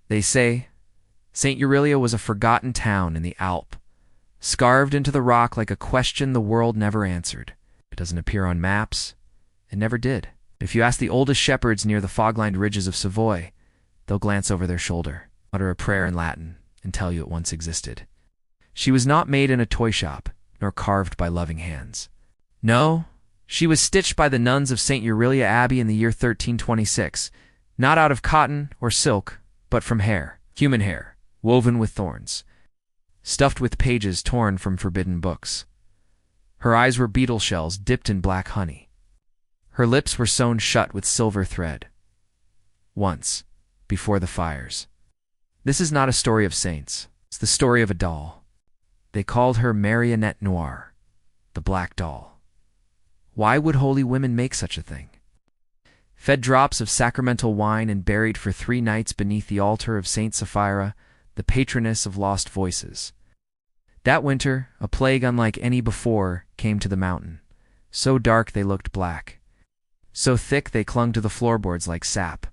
They say Saint Urelia was a forgotten town in the Alp, scarved into the rock like a question the world never answered. It doesn't appear on maps. It never did. If you ask the oldest shepherds near the fog-lined ridges of Savoy, they'll glance over their shoulder, utter a prayer in Latin, and tell you it once existed. She was not made in a toy shop, nor carved by loving hands. No, she was stitched by the nuns of St. Urelia Abbey in the year 1326, not out of cotton or silk, but from hair, human hair, woven with thorns, stuffed with pages torn from forbidden books. Her eyes were beetle shells dipped in black honey. Her lips were sewn shut with silver thread. Once, before the fires. This is not a story of saints. It's the story of a doll. They called her Marionnette Noire, the Black Doll. Why would holy women make such a thing? Fed drops of sacramental wine and buried for 3 nights beneath the altar of Saint Sapphira, the patroness of lost voices. That winter, a plague unlike any before came to the mountain. So dark they looked black. So thick they clung to the floorboards like sap.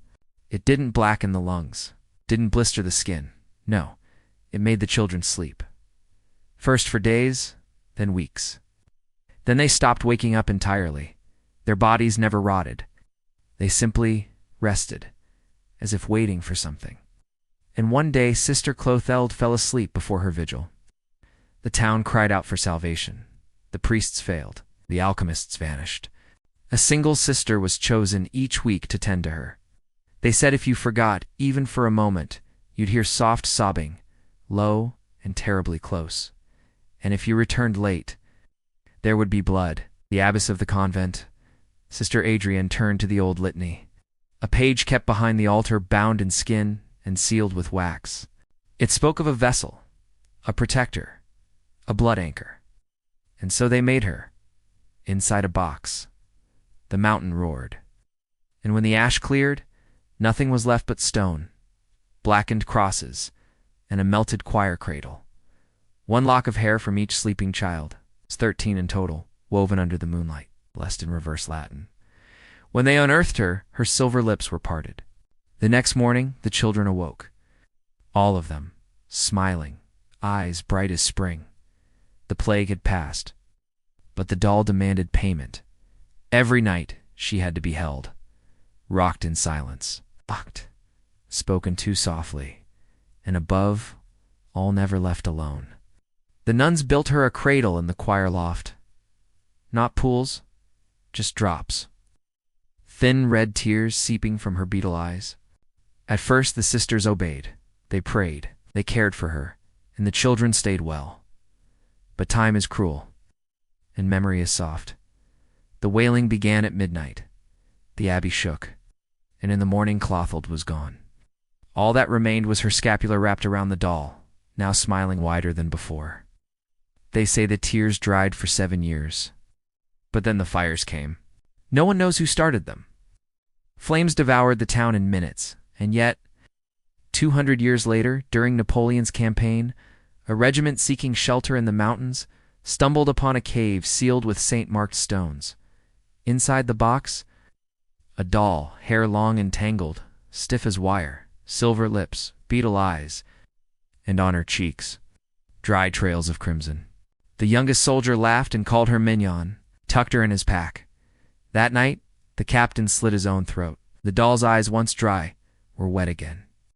It didn't blacken the lungs, didn't blister the skin. No, it made the children sleep. First for days, then weeks. Then they stopped waking up entirely. Their bodies never rotted. They simply rested, as if waiting for something. And one day Sister Clothilde fell asleep before her vigil. The town cried out for salvation. The priests failed. The alchemists vanished. A single sister was chosen each week to tend to her. They said if you forgot, even for a moment, you'd hear soft sobbing, low and terribly close. And if you returned late, there would be blood. The abbess of the convent, Sister Adrienne, turned to the old litany. A page kept behind the altar, bound in skin and sealed with wax. It spoke of a vessel, a protector, a blood anchor. And so they made her, inside a box. The mountain roared. And when the ash cleared, nothing was left but stone, blackened crosses, and a melted choir cradle. 1 lock of hair from each sleeping child. It's 13 in total, woven under the moonlight, blessed in reverse Latin. When they unearthed her, her silver lips were parted. The next morning, the children awoke. All of them, smiling, eyes bright as spring. The plague had passed. But the doll demanded payment. Every night, she had to be held, rocked in silence, locked, spoken to softly, and above, all never left alone. The nuns built her a cradle in the choir loft. Not pools, just drops. Thin red tears seeping from her beetle eyes. At first the sisters obeyed. They prayed. They cared for her. And the children stayed well. But time is cruel. And memory is soft. The wailing began at midnight. The abbey shook. And in the morning Clothilde was gone. All that remained was her scapular wrapped around the doll, now smiling wider than before. They say the tears dried for 7 years. But then the fires came. No one knows who started them. Flames devoured the town in minutes, and yet, 200 years later, during Napoleon's campaign, a regiment seeking shelter in the mountains stumbled upon a cave sealed with saint-marked stones. Inside the box, a doll, hair long and tangled, stiff as wire, silver lips, beetle eyes, and on her cheeks, dry trails of crimson. The youngest soldier laughed and called her Mignon, tucked her in his pack. That night, the captain slit his own throat. The doll's eyes, once dry, were wet again.